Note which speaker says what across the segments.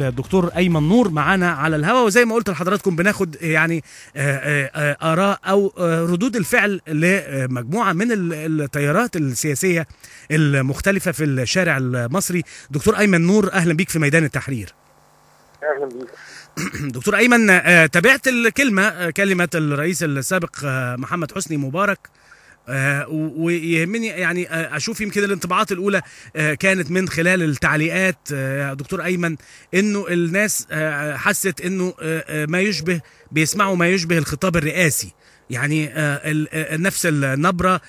Speaker 1: الدكتور أيمن نور معانا على الهواء، وزي ما قلت لحضراتكم بناخد يعني آراء أو ردود الفعل لمجموعة من التيارات السياسية المختلفة في الشارع المصري. دكتور أيمن نور، أهلا بيك في ميدان التحرير.
Speaker 2: أهلا بيك
Speaker 1: دكتور أيمن، تابعت كلمة الرئيس السابق محمد حسني مبارك، ويهمني يعني اشوف يمكن الانطباعات الاولى كانت من خلال التعليقات يا دكتور ايمن، انه الناس حست انه بيسمعوا ما يشبه الخطاب الرئاسي، يعني نفس النبرة،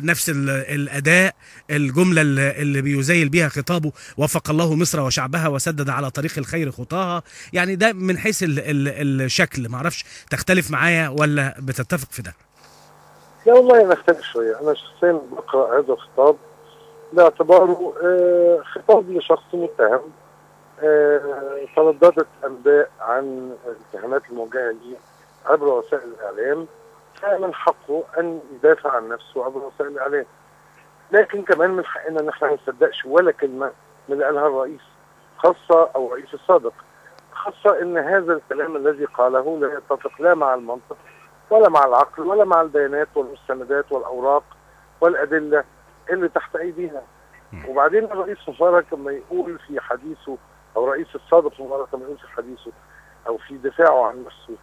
Speaker 1: نفس الأداء، الجملة اللي بيزيل بيها خطابه: وفق الله مصر وشعبها وسدد على طريق الخير خطاها. يعني ده من حيث الشكل، معرفش تختلف معايا ولا بتتفق في ده؟
Speaker 2: لا والله أنا أختلف شوية. أنا شخصيا بقرأ هذا الخطاب باعتباره خطاب لشخص متهم. ترددت أنباء عن الاتهامات الموجهة ليه عبر وسائل الإعلام، فمن حقه أن يدافع عن نفسه عبر وسائل الإعلام، لكن كمان من حقنا أن احنا ما نصدقش ولا كلمة من اللي قالها الرئيس، خاصة أو الرئيس السابق، خاصة أن هذا الكلام الذي قاله لا يتفق لا مع المنطق ولا مع العقل ولا مع البيانات والمستندات والأوراق والأدلة اللي تحت أيدينا. وبعدين الرئيس مبارك لما يقول في حديثه، أو الرئيس السابق مبارك لما يقول في حديثه أو في دفاعه عن نفسه،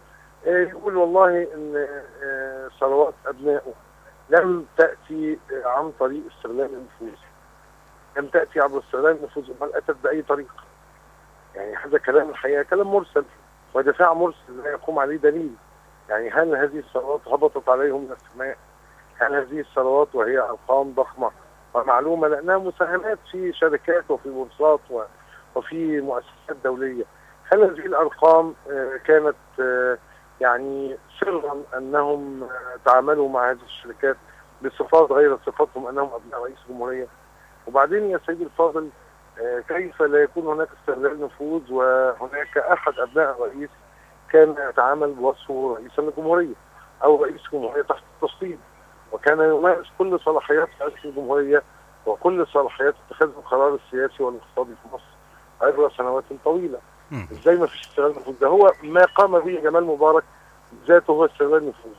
Speaker 2: يقول والله إن ثروات أبنائه لم تأتي عن طريق استغلال النفوذ، لم تأتي عبر استغلال النفوذ، بل أتت بأي طريقة. يعني هذا كلام الحقيقة كلام مرسل ودفاع مرسل لا يقوم عليه دليل. يعني هل هذه الثروات هبطت عليهم من السماء؟ هل هذه الثروات وهي أرقام ضخمة ومعلومة لأنها مساهمات في شركات وفي بورصات وفي مؤسسات دولية، هل هذه الأرقام كانت يعني سرا أنهم تعاملوا مع هذه الشركات بصفات غير صفاتهم أنهم أبناء رئيس الجمهورية؟ وبعدين يا سيدي الفاضل، كيف لا يكون هناك استغلال نفوذ وهناك أحد أبناء الرئيس كان يتعامل بوصفه رئيس الجمهورية أو رئيس الجمهورية تحت التصويت، وكان يمارس كل صلاحيات رئيس الجمهورية وكل صلاحيات اتخاذ القرار السياسي والاقتصادي في مصر عبر سنوات طويلة. ازاي ما فيش استغلال نفوذ؟ ده هو ما قام به جمال مبارك ذاته، هو استغلال نفوذ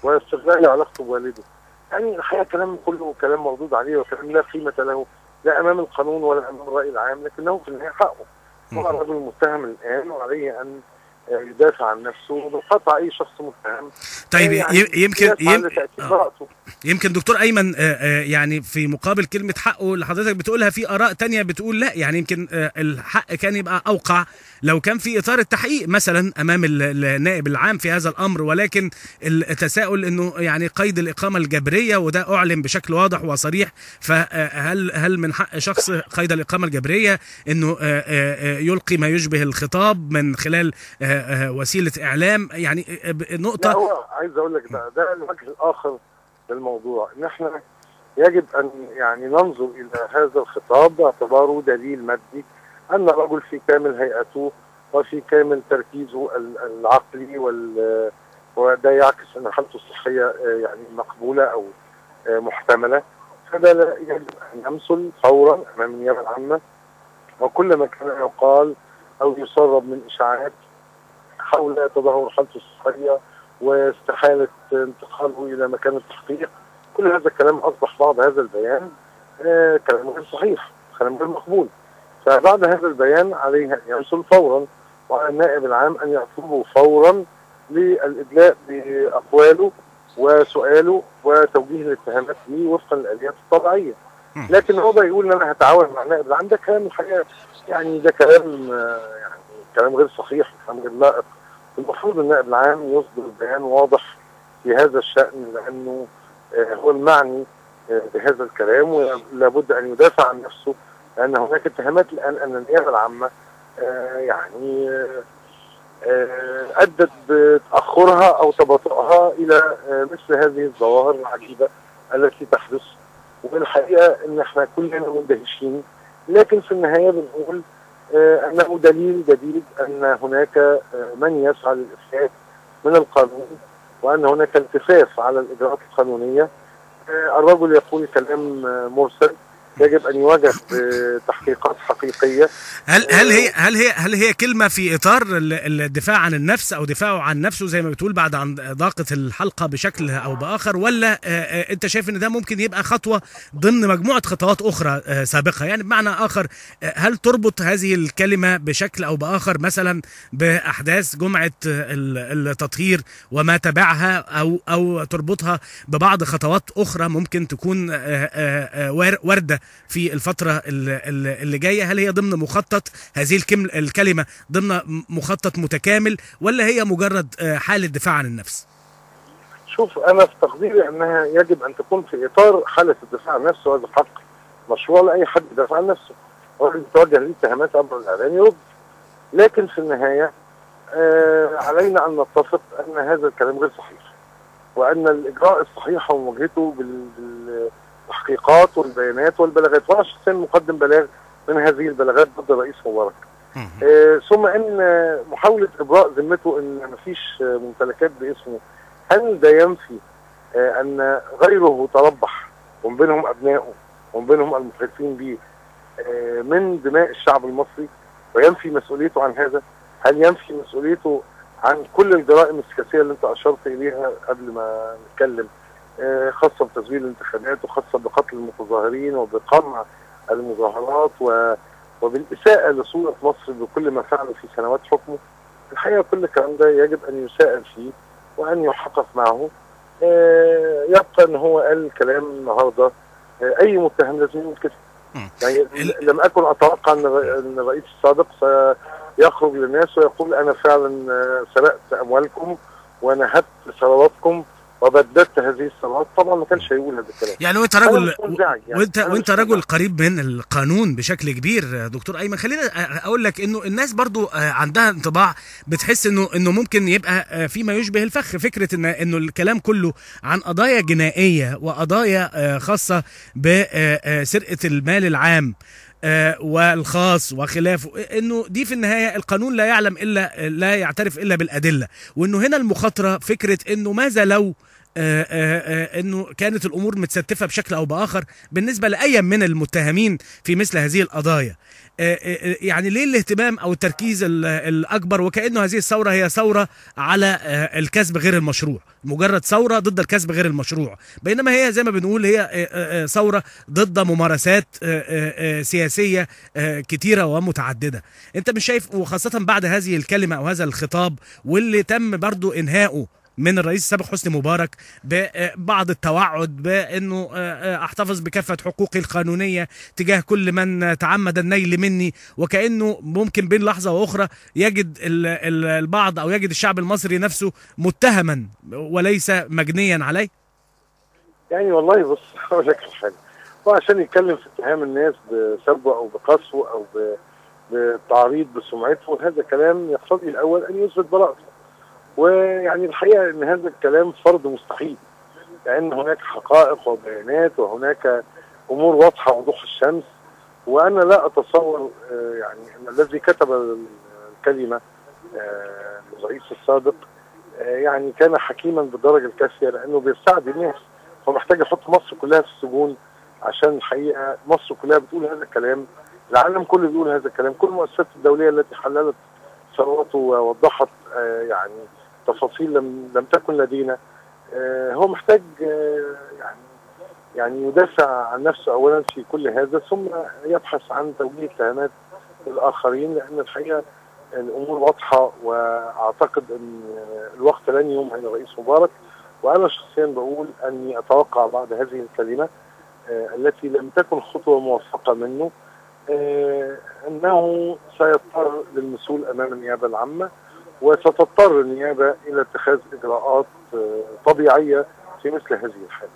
Speaker 2: واستغلال علاقته بوالده. يعني الحقيقة كلام كله كلام مردود عليه وكلام لا قيمة له لا أمام القانون ولا أمام الرأي العام، لكنه في النهاية حقه. هو الرجل متهم الآن وعليه أن يدافع عن نفسه وبالقطع اي شخص متهم.
Speaker 1: طيب يعني يمكن دكتور ايمن، يعني في مقابل كلمه حقه اللي حضرتك بتقولها، في اراء تانية بتقول لا، يعني يمكن الحق كان يبقى اوقع لو كان في اطار التحقيق مثلا امام النائب العام في هذا الامر، ولكن التساؤل انه يعني قيد الاقامه الجبريه، وده اعلن بشكل واضح وصريح، فهل من حق شخص قيد الاقامه الجبريه انه يلقي ما يشبه الخطاب من خلال وسيله اعلام؟ يعني نقطه.
Speaker 2: لا، هو عايز اقول لك ده الوجه الاخر للموضوع، ان احنا يجب ان يعني ننظر الى هذا الخطاب باعتباره دليل مادي ان الرجل في كامل هيئته وفي كامل تركيزه العقلي، وده يعكس ان حالته الصحيه يعني مقبوله او محتمله، فده لا يجب ان يمثل فورا امام النيابه العامه، وكل ما كان يقال او يسرب من اشاعات حول تدهور حالته الصحيه واستحاله انتقاله الى مكان التحقيق، كل هذا الكلام اصبح بعد هذا البيان كلام غير صحيح، كلام غير مقبول. فبعد هذا البيان عليه ان يرسل فورا، وعلى النائب العام ان يطلبه فورا للادلاء باقواله وسؤاله وتوجيه الاتهامات به وفقا للاليات الطبيعيه. لكن هو يقول ان انا هتعاون مع النائب العام، ده كلام الحقيقه يعني ده كلام يعني كلام غير صحيح، كلام غير لائق. المفروض النائب العام يصدر بيان واضح في هذا الشأن، لأنه هو المعني بهذا الكلام ولابد أن يدافع عن نفسه، لأن هناك اتهامات الآن أن النيابة العامة يعني أدت بتأخرها أو تباطؤها إلى مثل هذه الظواهر العجيبة التي تحدث. والحقيقة أن احنا كلنا مندهشين، لكن في النهاية بنقول أنه دليل جديد أن هناك من يسعى للإفساد من القانون، وأن هناك التفاف على الإجراءات القانونية. الرجل يقول كلام مرسل يجب ان يواجه بتحقيقات حقيقيه.
Speaker 1: هل هي كلمه في اطار الدفاع عن النفس او دفاعه عن نفسه زي ما بتقول بعد عن ضاقه الحلقه بشكل او باخر، ولا انت شايف ان ده ممكن يبقى خطوه ضمن مجموعه خطوات اخرى سابقه؟ يعني بمعنى اخر، هل تربط هذه الكلمه بشكل او باخر مثلا باحداث جمعه التطهير وما تبعها، او تربطها ببعض خطوات اخرى ممكن تكون وارده في الفتره اللي جايه؟ هل هي ضمن مخطط هذه الكلمه ضمن مخطط متكامل، ولا هي مجرد حاله دفاع عن النفس؟
Speaker 2: شوف، انا في تقديري انها يجب ان تكون في اطار حاله الدفاع عن النفس، وهذا حق مشروع لاي حد يدافع عن نفسه، واللي يتوجه ليه اتهامات عبر الاعلام يرد. لكن في النهايه علينا ان نتفق ان هذا الكلام غير صحيح، وان الاجراء الصحيح هو مواجهته بالتحقيقات والبيانات والبلاغات. وانا شخصيا مقدم بلاغ من هذه البلاغات ضد الرئيس مبارك. ثم ان محاوله ابراء ذمته ان مفيش ممتلكات باسمه، هل ده ينفي ان غيره تربح ومن بينهم ابنائه ومن بينهم المحيطين به من دماء الشعب المصري، وينفي مسؤوليته عن هذا؟ هل ينفي مسؤوليته عن كل الجرائم السياسيه اللي انت اشرت اليها قبل ما نتكلم، خاصه بتزوير الانتخابات، وخاصه بقتل المتظاهرين وبقمع المظاهرات وبالاساءه لصوره مصر بكل ما فعله في سنوات حكمه؟ الحقيقه كل الكلام ده يجب ان يساءل فيه وان يحقق معه. يبقى ان هو قال كلام النهارده اي متهم لازم يقول كده. يعني لم اكن اتوقع ان الرئيس السابق سيخرج للناس ويقول انا فعلا سرقت اموالكم ونهبت ثرواتكم وبددت هذه الثروات. طبعا ما كانش هيقول هذا الكلام.
Speaker 1: يعني وانت رجل وانت رجل قريب من القانون بشكل كبير دكتور ايمن، خلينا اقول لك انه الناس برضو عندها انطباع، بتحس انه ممكن يبقى فيما يشبه الفخ، فكره انه الكلام كله عن قضايا جنائيه وقضايا خاصه بسرقه المال العام والخاص وخلافه، انه دي في النهايه القانون لا يعترف الا بالادله، وانه هنا المخاطره فكره انه ماذا لو انه كانت الامور متستفه بشكل او باخر بالنسبه لاي من المتهمين في مثل هذه القضايا. يعني ليه الاهتمام او التركيز الاكبر وكانه هذه الثوره هي ثوره على الكسب غير المشروع، مجرد ثوره ضد الكسب غير المشروع، بينما هي زي ما بنقول هي ثوره ضد ممارسات سياسيه كتيره ومتعدده. انت مش شايف، وخاصه بعد هذه الكلمه او هذا الخطاب واللي تم برضو انهائه من الرئيس السابق حسني مبارك ببعض التوعد بانه احتفظ بكافه حقوقي القانونيه تجاه كل من تعمد النيل مني، وكانه ممكن بين لحظه واخرى يجد البعض او يجد الشعب المصري نفسه متهما وليس مجنيا عليه؟
Speaker 2: يعني والله بص، هقول لك حاجه، وعشان يتكلم في اتهام الناس بسبه او بقسوه او بتعريض بسمعته، هذا كلام يقتضي الاول ان يثبت براءته. ويعني الحقيقه ان هذا الكلام فرض مستحيل، لان هناك حقائق وبيانات وهناك امور واضحه وضوح الشمس. وانا لا اتصور يعني ان الذي كتب الكلمه الرئيس السابق يعني كان حكيما بالدرجه الكافيه، لانه بيستعدي الناس، هو محتاج يحط مصر كلها في السجون عشان الحقيقه مصر كلها بتقول هذا الكلام، العالم كله بيقول هذا الكلام، كل المؤسسات الدوليه التي حللت ثروته ووضحت يعني تفاصيل لم تكن لدينا. هو محتاج يعني يدافع عن نفسه اولا في كل هذا، ثم يبحث عن توجيه اتهامات الاخرين، لان الحقيقه الامور واضحه، واعتقد ان الوقت لن يمهل الرئيس مبارك. وانا شخصيا بقول اني اتوقع بعد هذه الكلمه التي لم تكن خطوه موفقه منه انه سيضطر للمسؤول امام النيابه العامه، وستضطر النيابه الى اتخاذ اجراءات طبيعيه في مثل هذه الحاله.